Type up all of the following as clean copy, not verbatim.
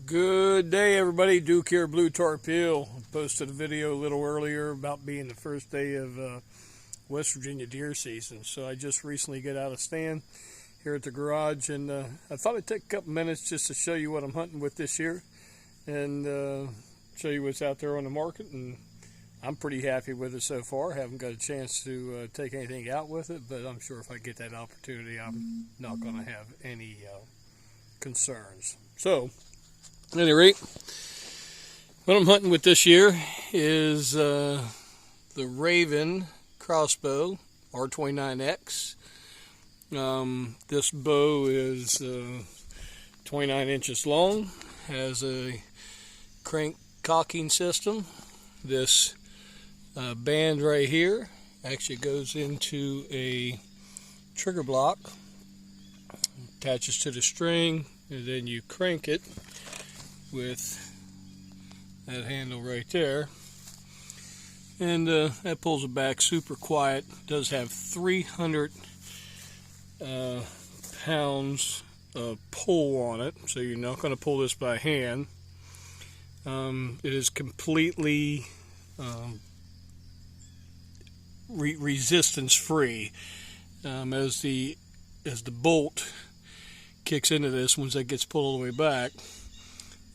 Good day, everybody. Duke here, Blue Torpedo. Posted a video a little earlier about being the first day of West Virginia deer season. So I just recently got out of stand here at the garage, and I thought I'd take a couple minutes just to show you what I'm hunting with this year and show you what's out there on the market. And I'm pretty happy with it so far. Haven't got a chance to take anything out with it, but I'm sure if I get that opportunity, I'm not going to have any concerns. So, at any rate, what I'm hunting with this year is the Raven Crossbow R29X. This bow is 29 inches long, has a crank cocking system. This band right here actually goes into a trigger block, attaches to the string, and then you crank it with that handle right there, and that pulls it back super quiet. It does have 300 pounds of pull on it, so you're not going to pull this by hand. It is completely resistance free. As the bolt kicks into this, once that gets pulled all the way back,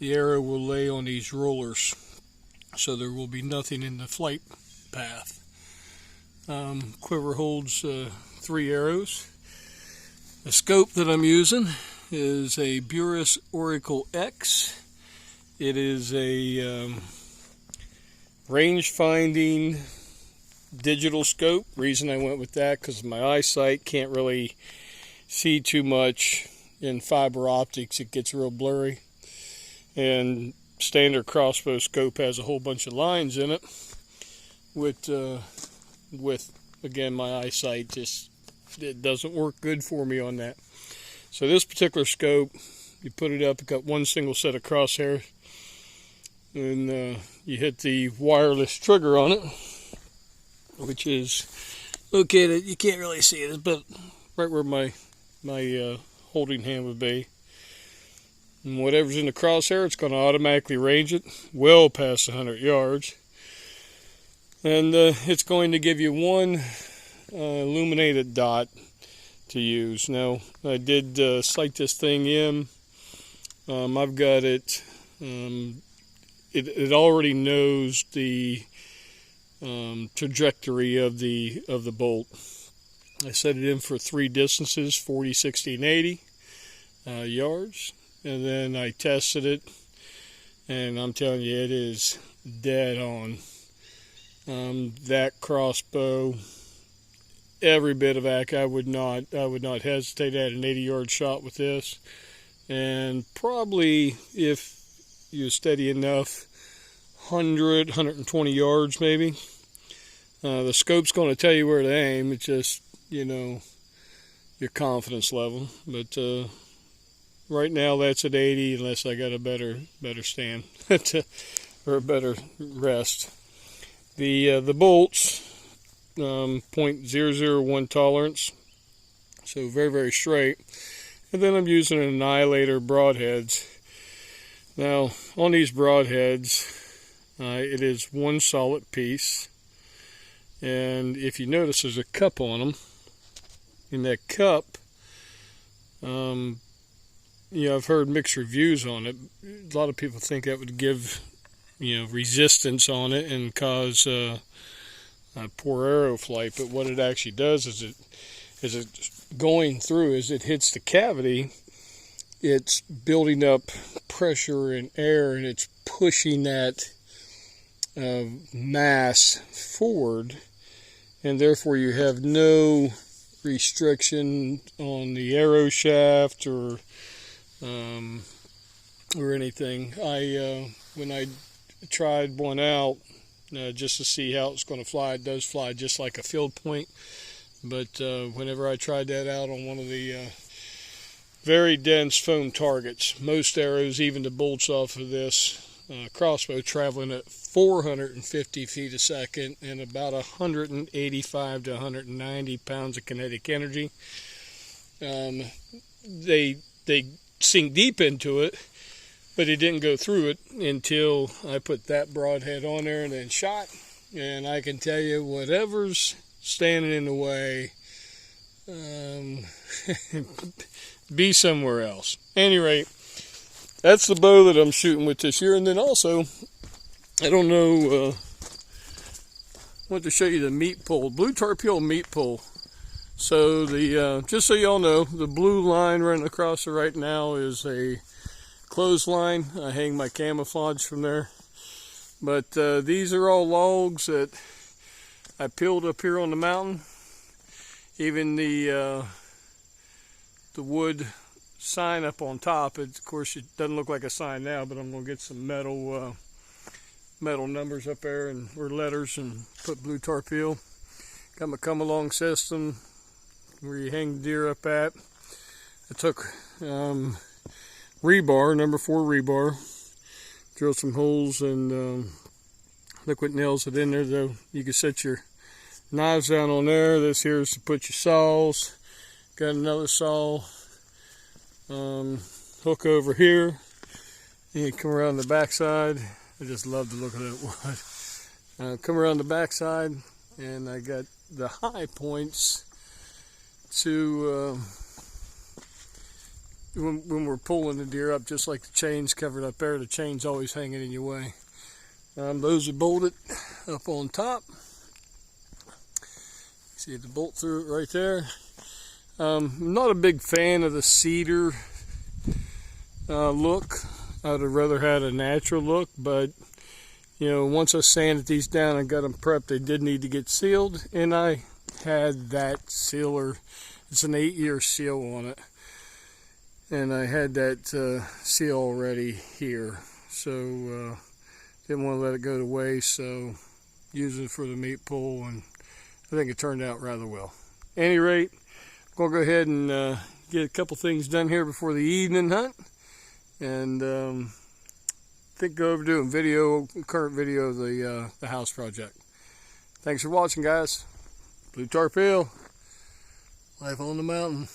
the arrow will lay on these rollers, so there will be nothing in the flight path. Quiver holds 3 arrows. The scope that I'm using is a Burris Oracle X. It is a range-finding digital scope. Reason I went with that because my eyesight can't really see too much in fiber optics. It gets real blurry. And standard crossbow scope has a whole bunch of lines in it. With again, my eyesight it doesn't work good for me on that. So this particular scope, you put it up, it's got one single set of crosshairs, and you hit the wireless trigger on it, which is located, you can't really see it, but right where my holding hand would be. And whatever's in the crosshair, it's going to automatically range it well past 100 yards. And it's going to give you one illuminated dot to use. Now, I did sight this thing in. I've got it, it already knows the trajectory of the bolt. I set it in for 3 distances, 40, 60, and 80 yards. And then I tested it, and I'm telling you, it is dead on. That crossbow, every bit of I would not hesitate at an 80-yard shot with this. And probably, if you're steady enough, 100, 120 yards maybe. The scope's going to tell you where to aim. It's just, your confidence level. But right now that's at 80, unless I got a better stand or a better rest. The bolts, 0.001 tolerance, so very, very straight. And then I'm using an Annihilator broadheads. Now on these broadheads, it is one solid piece, and if you notice, there's a cup on them. In that cup, I've heard mixed reviews on it. A lot of people think that would give, resistance on it and cause poor arrow flight. But what it actually does is it going through, as it hits the cavity, it's building up pressure and air, and it's pushing that mass forward, and therefore you have no restriction on the arrow shaft or anything. When I tried one out just to see how it's going to fly, it does fly just like a field point. But whenever I tried that out on one of the very dense foam targets, most arrows, even the bolts off of this crossbow, traveling at 450 feet a second and about 185 to 190 pounds of kinetic energy. They sink deep into it, but he didn't go through it until I put that broadhead on there and then shot. And I can tell you, whatever's standing in the way, be somewhere else. Any rate, that's the bow that I'm shooting with this year. And then also, I don't know, I want to show you the meat pole, blue torpedo meat pole. So the just so y'all know, the blue line running across it right now is a clothesline. I hang my camouflage from there. But these are all logs that I peeled up here on the mountain. Even the wood sign up on top, of course it doesn't look like a sign now, but I'm going to get some metal numbers up there or letters and put blue torpedo. Got my come along system where you hang the deer up at. I took rebar, number 4 rebar, drilled some holes and liquid nails it in there. Though you can set your knives down on there. This here is to put your saws. Got another saw hook over here. And you come around the backside. I just love the look of that wood. Come around the backside, and I got the high points to when we're pulling the deer up, just like the chain's covered up there. The chain's always hanging in your way. Those are bolted up on top. See the bolt through it right there. I'm not a big fan of the cedar look. I'd have rather had a natural look, but you know, once I sanded these down and got them prepped, they did need to get sealed, and I had that sealer. It's an 8-year seal on it, and I had that seal already here, so didn't want to let it go to waste, so used it for the meat pull, and I think it turned out rather well. At any rate, I'm going to go ahead and get a couple things done here before the evening hunt, and I think go over doing current video of the house project. Thanks for watching, guys. Blue torpedo, life on the mountain.